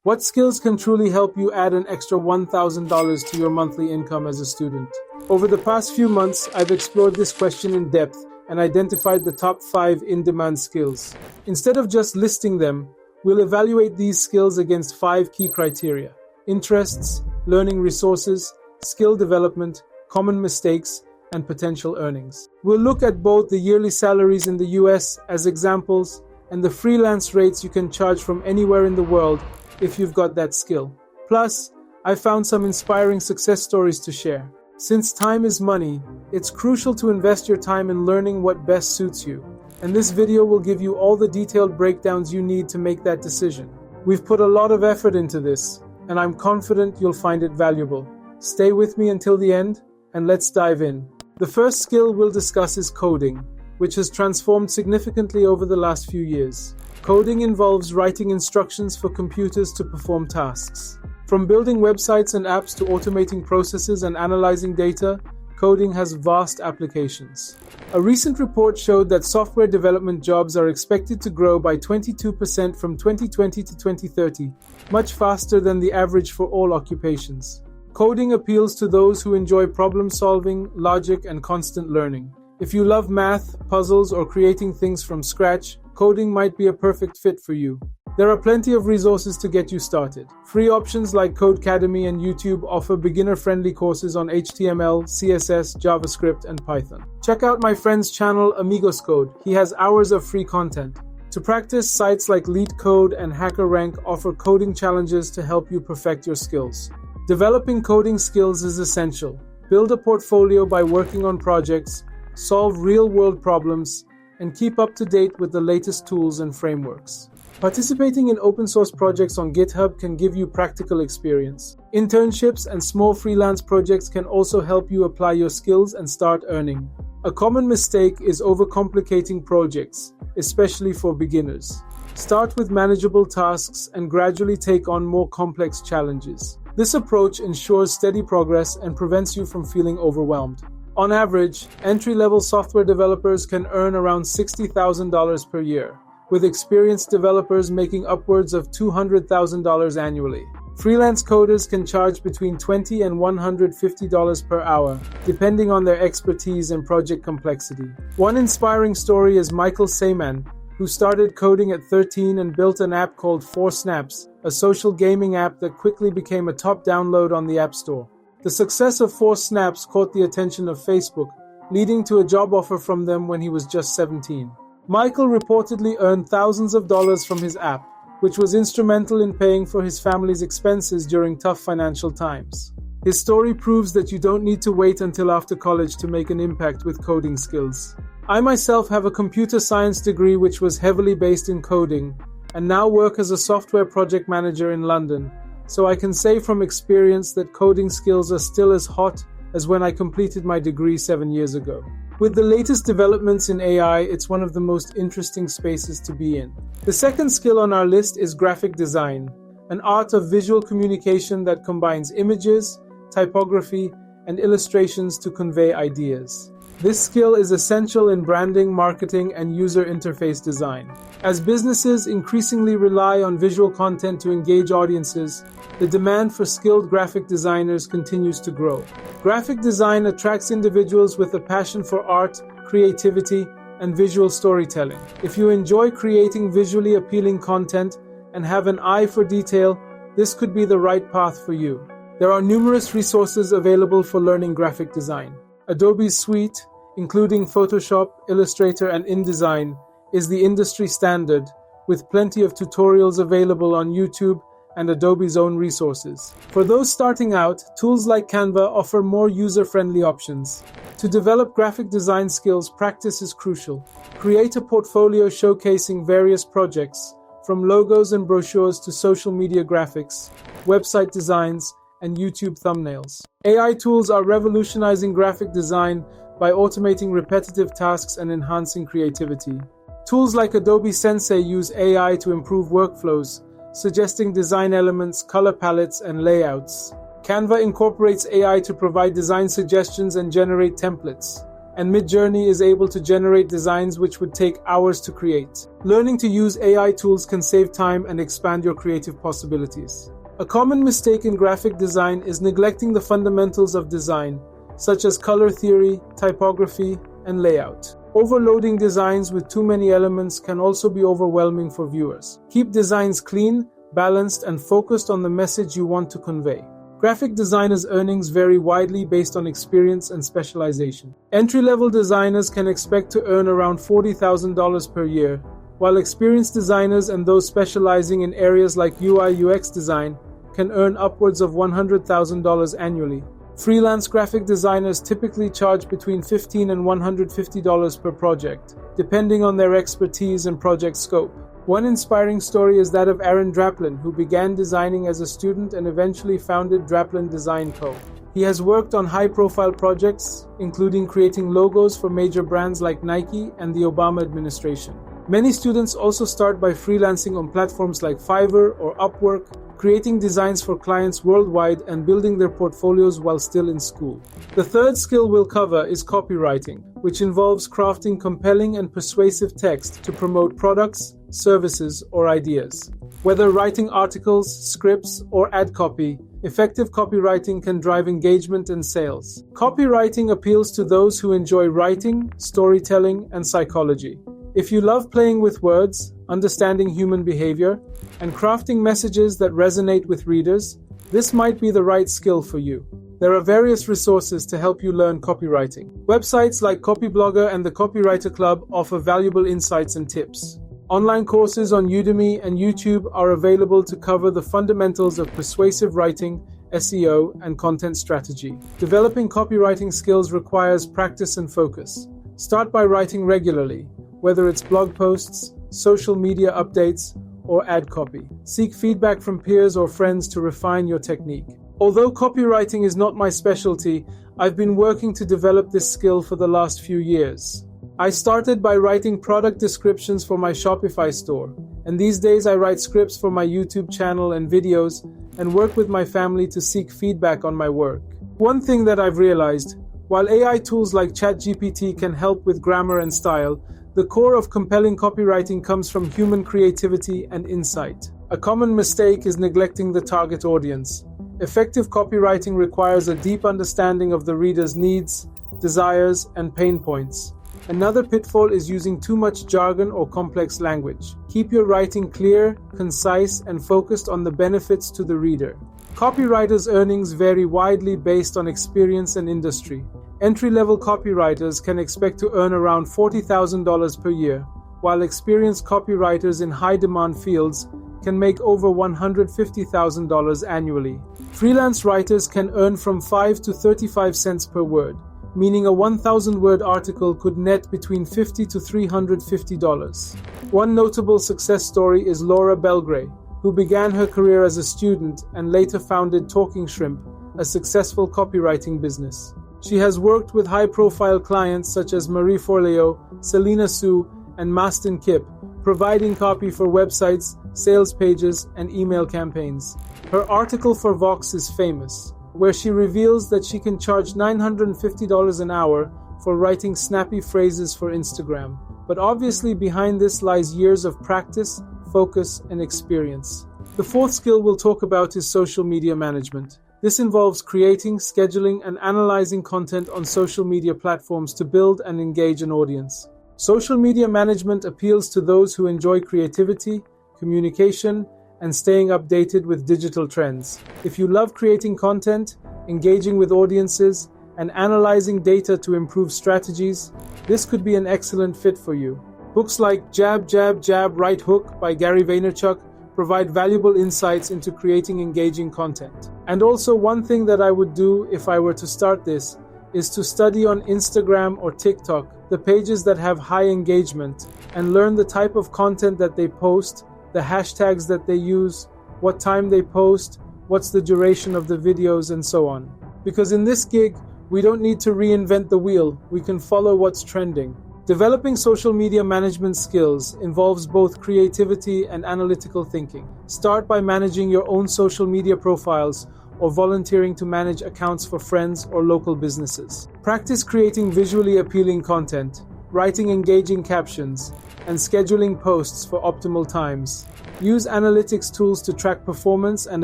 What skills can truly help you add an extra $1,000 to your monthly income as a student? Over the past few months, I've explored this question in depth and identified the top 5 in-demand skills. Instead of just listing them, we'll evaluate these skills against 5 key criteria: interests, learning resources, skill development, common mistakes, and potential earnings. We'll look at both the yearly salaries in the US as examples and the freelance rates you can charge from anywhere in the world if you've got that skill. Plus, I found some inspiring success stories to share. Since time is money, it's crucial to invest your time in learning what best suits you. And this video will give you all the detailed breakdowns you need to make that decision. We've put a lot of effort into this, and I'm confident you'll find it valuable. Stay with me until the end, and let's dive in. The first skill we'll discuss is coding, which has transformed significantly over the last few years. Coding involves writing instructions for computers to perform tasks. From building websites and apps to automating processes and analyzing data, coding has vast applications. A recent report showed that software development jobs are expected to grow by 22% from 2020 to 2030, much faster than the average for all occupations. Coding appeals to those who enjoy problem solving, logic, and constant learning. If you love math, puzzles, or creating things from scratch, coding might be a perfect fit for you. There are plenty of resources to get you started. Free options like Codecademy and YouTube offer beginner-friendly courses on HTML, CSS, JavaScript, and Python. Check out my friend's channel, Amigos Code. He has hours of free content. To practice, sites like LeetCode and HackerRank offer coding challenges to help you perfect your skills. Developing coding skills is essential. Build a portfolio by working on projects, solve real-world problems, and keep up to date with the latest tools and frameworks. Participating in open-source projects on GitHub can give you practical experience. Internships and small freelance projects can also help you apply your skills and start earning. A common mistake is overcomplicating projects, especially for beginners. Start with manageable tasks and gradually take on more complex challenges. This approach ensures steady progress and prevents you from feeling overwhelmed. On average, entry-level software developers can earn around $60,000 per year, with experienced developers making upwards of $200,000 annually. Freelance coders can charge between $20 and $150 per hour, depending on their expertise and project complexity. One inspiring story is Michael Sayman, who started coding at 13 and built an app called 4Snaps, a social gaming app that quickly became a top download on the App Store. The success of 4Snaps caught the attention of Facebook, leading to a job offer from them when he was just 17. Michael reportedly earned thousands of dollars from his app, which was instrumental in paying for his family's expenses during tough financial times. His story proves that you don't need to wait until after college to make an impact with coding skills. I myself have a computer science degree which was heavily based in coding, and now work as a software project manager in London, so I can say from experience that coding skills are still as hot as when I completed my degree 7 years ago. With the latest developments in AI, it's one of the most interesting spaces to be in. The second skill on our list is graphic design, an art of visual communication that combines images, typography, and illustrations to convey ideas. This skill is essential in branding, marketing, and user interface design. As businesses increasingly rely on visual content to engage audiences, the demand for skilled graphic designers continues to grow. Graphic design attracts individuals with a passion for art, creativity, and visual storytelling. If you enjoy creating visually appealing content and have an eye for detail, this could be the right path for you. There are numerous resources available for learning graphic design. Adobe's suite, including Photoshop, Illustrator, and InDesign, is the industry standard, with plenty of tutorials available on YouTube and Adobe's own resources. For those starting out, tools like Canva offer more user-friendly options. To develop graphic design skills, practice is crucial. Create a portfolio showcasing various projects, from logos and brochures to social media graphics, website designs, and YouTube thumbnails. AI tools are revolutionizing graphic design by automating repetitive tasks and enhancing creativity. Tools like Adobe Sensei use AI to improve workflows, suggesting design elements, color palettes, and layouts. Canva incorporates AI to provide design suggestions and generate templates. and Midjourney is able to generate designs which would take hours to create. Learning to use AI tools can save time and expand your creative possibilities. A common mistake in graphic design is neglecting the fundamentals of design, such as color theory, typography, and layout. Overloading designs with too many elements can also be overwhelming for viewers. Keep designs clean, balanced, and focused on the message you want to convey. Graphic designers' earnings vary widely based on experience and specialization. Entry-level designers can expect to earn around $40,000 per year, while experienced designers and those specializing in areas like UI/UX design can earn upwards of $100,000 annually. Freelance graphic designers typically charge between $15 and $150 per project, depending on their expertise and project scope. One inspiring story is that of Aaron Draplin, who began designing as a student and eventually founded Draplin Design Co. He has worked on high-profile projects, including creating logos for major brands like Nike and the Obama administration. Many students also start by freelancing on platforms like Fiverr or Upwork, creating designs for clients worldwide and building their portfolios while still in school. The third skill we'll cover is copywriting, which involves crafting compelling and persuasive text to promote products, services, or ideas. Whether writing articles, scripts, or ad copy, effective copywriting can drive engagement and sales. Copywriting appeals to those who enjoy writing, storytelling, and psychology. If you love playing with words, understanding human behavior, and crafting messages that resonate with readers, this might be the right skill for you. There are various resources to help you learn copywriting. Websites like Copyblogger and the Copywriter Club offer valuable insights and tips. Online courses on Udemy and YouTube are available to cover the fundamentals of persuasive writing, SEO, and content strategy. Developing copywriting skills requires practice and focus. Start by writing regularly, whether it's blog posts, social media updates, or ad copy. Seek feedback from peers or friends to refine your technique. Although copywriting is not my specialty, I've been working to develop this skill for the last few years. I started by writing product descriptions for my Shopify store, and these days I write scripts for my YouTube channel and videos and work with my family to seek feedback on my work. One thing that I've realized, while AI tools like ChatGPT can help with grammar and style, the core of compelling copywriting comes from human creativity and insight. A common mistake is neglecting the target audience. Effective copywriting requires a deep understanding of the reader's needs, desires, and pain points. Another pitfall is using too much jargon or complex language. Keep your writing clear, concise, and focused on the benefits to the reader. Copywriters' earnings vary widely based on experience and industry. Entry-level copywriters can expect to earn around $40,000 per year, while experienced copywriters in high-demand fields can make over $150,000 annually. Freelance writers can earn from 5 to 35 cents per word, meaning a 1,000-word article could net between $50 to $350. One notable success story is Laura Belgray, who began her career as a student and later founded Talking Shrimp, a successful copywriting business. She has worked with high-profile clients such as Marie Forleo, Selena Soo, and Mastin Kipp, providing copy for websites, sales pages, and email campaigns. Her article for Vox is famous, where she reveals that she can charge $950 an hour for writing snappy phrases for Instagram. But obviously behind this lies years of practice, focus, and experience. The fourth skill we'll talk about is social media management. This involves creating, scheduling, and analyzing content on social media platforms to build and engage an audience. Social media management appeals to those who enjoy creativity, communication, and staying updated with digital trends. If you love creating content, engaging with audiences, and analyzing data to improve strategies, this could be an excellent fit for you. Books like Jab, Jab, Jab, Right Hook by Gary Vaynerchuk provide valuable insights into creating engaging content. And also, one thing that I would do if I were to start this is to study on Instagram or TikTok the pages that have high engagement and learn the type of content that they post, the hashtags that they use, what time they post, what's the duration of the videos, and so on. Because in this gig, we don't need to reinvent the wheel, we can follow what's trending. Developing social media management skills involves both creativity and analytical thinking. Start by managing your own social media profiles or volunteering to manage accounts for friends or local businesses. Practice creating visually appealing content, writing engaging captions, and scheduling posts for optimal times. Use analytics tools to track performance and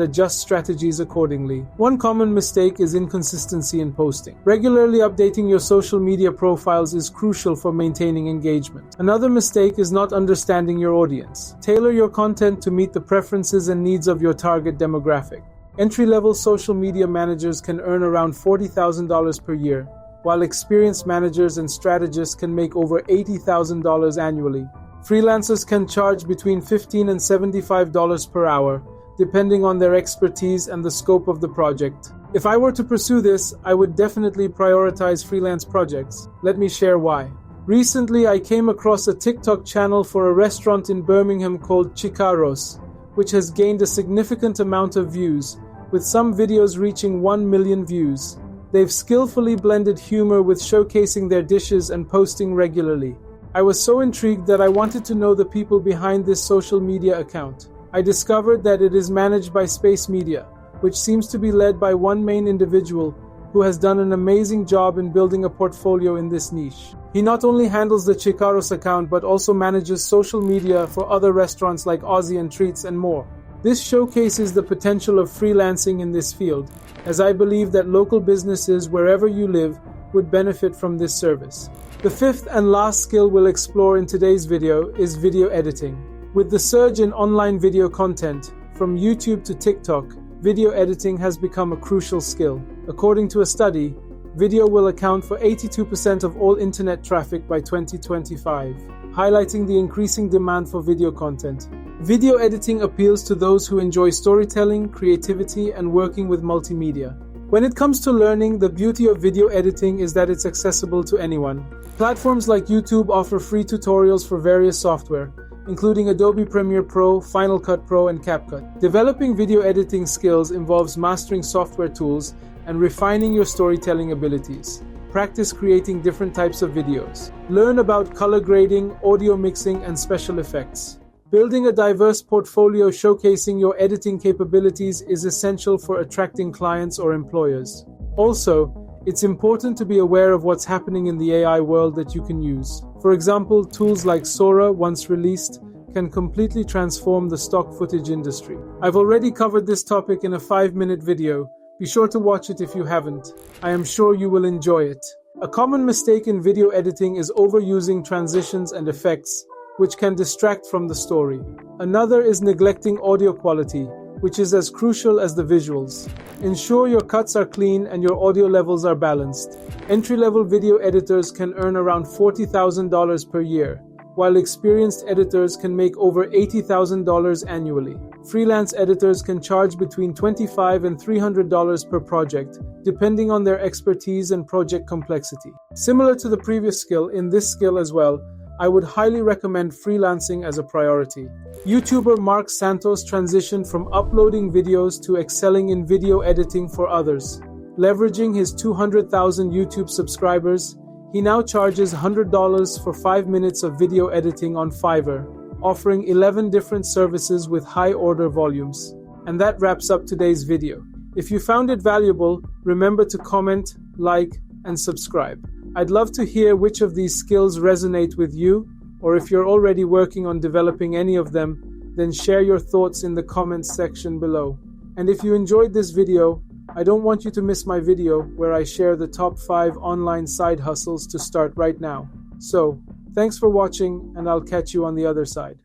adjust strategies accordingly. One common mistake is inconsistency in posting. Regularly updating your social media profiles is crucial for maintaining engagement. Another mistake is not understanding your audience. Tailor your content to meet the preferences and needs of your target demographic. Entry-level social media managers can earn around $40,000 per year, while experienced managers and strategists can make over $80,000 annually. Freelancers can charge between $15 and $75 per hour, depending on their expertise and the scope of the project. If I were to pursue this, I would definitely prioritize freelance projects. Let me share why. Recently, I came across a TikTok channel for a restaurant in Birmingham called Chicaros, which has gained a significant amount of views, with some videos reaching 1 million views. They've skillfully blended humor with showcasing their dishes and posting regularly. I was so intrigued that I wanted to know the people behind this social media account. I discovered that it is managed by Space Media, which seems to be led by one main individual who has done an amazing job in building a portfolio in this niche. He not only handles the Chicaros account but also manages social media for other restaurants like Aussie and Treats and more. This showcases the potential of freelancing in this field, as I believe that local businesses wherever you live would benefit from this service. The fifth and last skill we'll explore in today's video is video editing. With the surge in online video content, from YouTube to TikTok, video editing has become a crucial skill. According to a study, video will account for 82% of all internet traffic by 2025, highlighting the increasing demand for video content. Video editing appeals to those who enjoy storytelling, creativity, and working with multimedia. When it comes to learning, the beauty of video editing is that it's accessible to anyone. Platforms like YouTube offer free tutorials for various software, including Adobe Premiere Pro, Final Cut Pro, and CapCut. Developing video editing skills involves mastering software tools and refining your storytelling abilities. Practice creating different types of videos. Learn about color grading, audio mixing, and special effects. Building a diverse portfolio showcasing your editing capabilities is essential for attracting clients or employers. Also, it's important to be aware of what's happening in the AI world that you can use. For example, tools like Sora, once released, can completely transform the stock footage industry. I've already covered this topic in a 5-minute video. Be sure to watch it if you haven't. I am sure you will enjoy it. A common mistake in video editing is overusing transitions and effects, which can distract from the story. Another is neglecting audio quality, which is as crucial as the visuals. Ensure your cuts are clean and your audio levels are balanced. Entry-level video editors can earn around $40,000 per year, while experienced editors can make over $80,000 annually. Freelance editors can charge between $25 and $300 per project, depending on their expertise and project complexity. Similar to the previous skill, in this skill as well, I would highly recommend freelancing as a priority. YouTuber Mark Santos transitioned from uploading videos to excelling in video editing for others. Leveraging his 200,000 YouTube subscribers, he now charges $100 for 5 minutes of video editing on Fiverr, offering 11 different services with high order volumes. And that wraps up today's video. If you found it valuable, remember to comment, like, and subscribe. I'd love to hear which of these skills resonate with you, or if you're already working on developing any of them, then share your thoughts in the comments section below. And if you enjoyed this video, I don't want you to miss my video where I share the top 5 online side hustles to start right now. So, thanks for watching, and I'll catch you on the other side.